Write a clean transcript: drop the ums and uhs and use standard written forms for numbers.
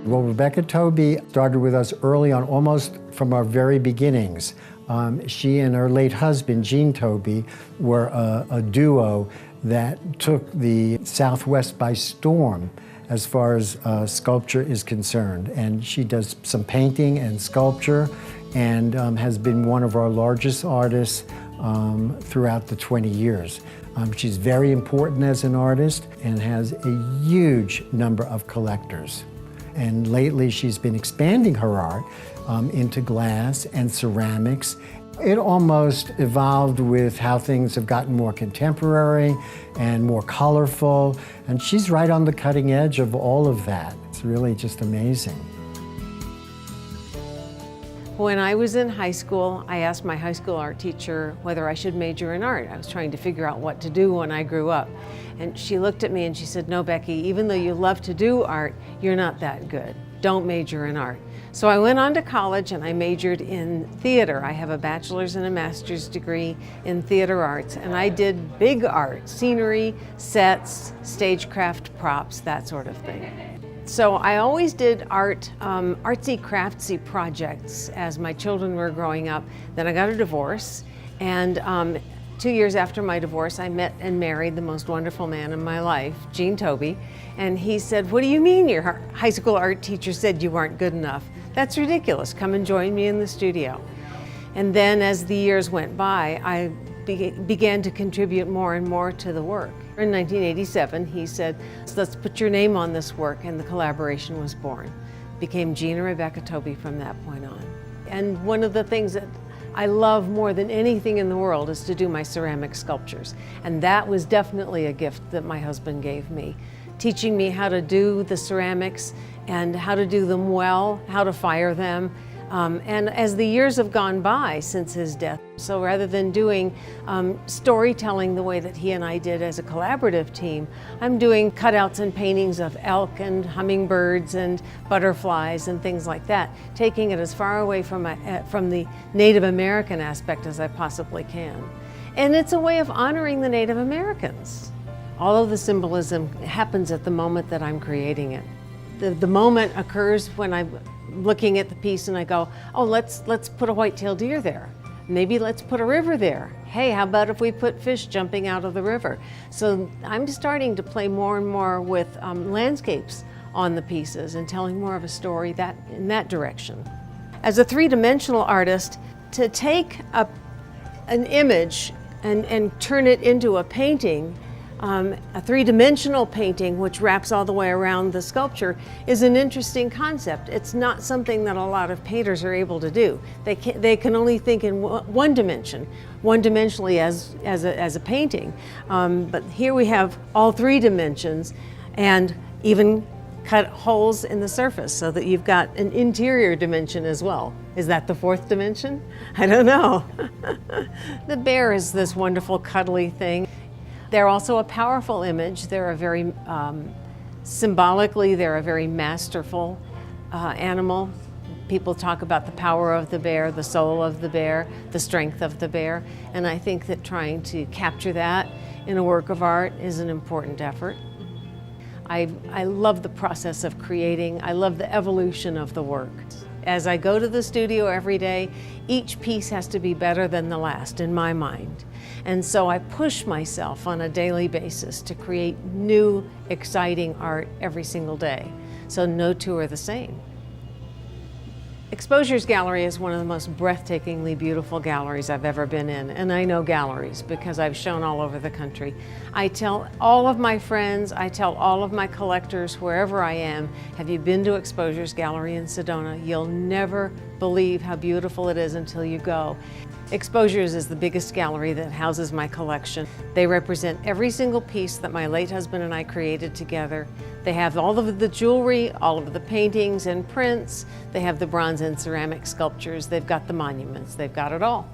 Well, Rebecca Tobey started with us early on, almost from our very beginnings. She and her late husband, Gene Tobey, were a duo that took the Southwest by storm as far as sculpture is concerned. And she does some painting and sculpture and has been one of our largest artists throughout the 20 years. She's very important as an artist and has a huge number of collectors. And lately she's been expanding her art into glass and ceramics. It almost evolved with how things have gotten more contemporary and more colorful. And she's right on the cutting edge of all of that. It's really just amazing. When I was in high school, I asked my high school art teacher whether I should major in art. I was trying to figure out what to do when I grew up. And she looked at me and she said, "No, Becky, even though you love to do art, you're not that good. Don't major in art." So I went on to college and I majored in theater. I have a bachelor's and a master's degree in theater arts, and I did big art, scenery, sets, stagecraft, props, that sort of thing. So I always did art, artsy, craftsy projects as my children were growing up. Then I got a divorce, and 2 years after my divorce, I met and married the most wonderful man in my life, Gene Tobey. And he said, "What do you mean your high school art teacher said you weren't good enough? That's ridiculous. Come and join me in the studio." And then as the years went by, I began to contribute more and more to the work. In 1987, he said, "Let's put your name on this work," and the collaboration was born. Became Gene and Rebecca Tobey from that point on. And one of the things that I love more than anything in the world is to do my ceramic sculptures. And that was definitely a gift that my husband gave me, teaching me how to do the ceramics and how to do them well, how to fire them. And as the years have gone by since his death, so rather than doing storytelling the way that he and I did as a collaborative team, I'm doing cutouts and paintings of elk and hummingbirds and butterflies and things like that, taking it as far away from the Native American aspect as I possibly can. And it's a way of honoring the Native Americans. All of the symbolism happens at the moment that I'm creating it. The moment occurs when I'm looking at the piece and I go, "Oh, let's put a white-tailed deer there. Maybe let's put a river there. Hey, how about if we put fish jumping out of the river?" So I'm starting to play more and more with landscapes on the pieces and telling more of a story in that direction. As a three-dimensional artist, to take an image and turn it into a painting, a three-dimensional painting which wraps all the way around the sculpture, is an interesting concept. It's not something that a lot of painters are able to do. They can only think in one-dimensionally as a painting. But here we have all three dimensions and even cut holes in the surface so that you've got an interior dimension as well. Is that the fourth dimension? I don't know. The bear is this wonderful cuddly thing. They're also a powerful image. They're a very, symbolically, they're a very masterful animal. People talk about the power of the bear, the soul of the bear, the strength of the bear. And I think that trying to capture that in a work of art is an important effort. I love the process of creating. I love the evolution of the work. As I go to the studio every day, each piece has to be better than the last in my mind. And so I push myself on a daily basis to create new, exciting art every single day. So no two are the same. Exposures Gallery is one of the most breathtakingly beautiful galleries I've ever been in, and I know galleries because I've shown all over the country. I tell all of my friends, I tell all of my collectors wherever I am, have you been to Exposures Gallery in Sedona? You'll never believe how beautiful it is until you go. Exposures is the biggest gallery that houses my collection. They represent every single piece that my late husband and I created together. They have all of the jewelry, all of the paintings and prints. They have the bronze and ceramic sculptures. They've got the monuments. They've got it all.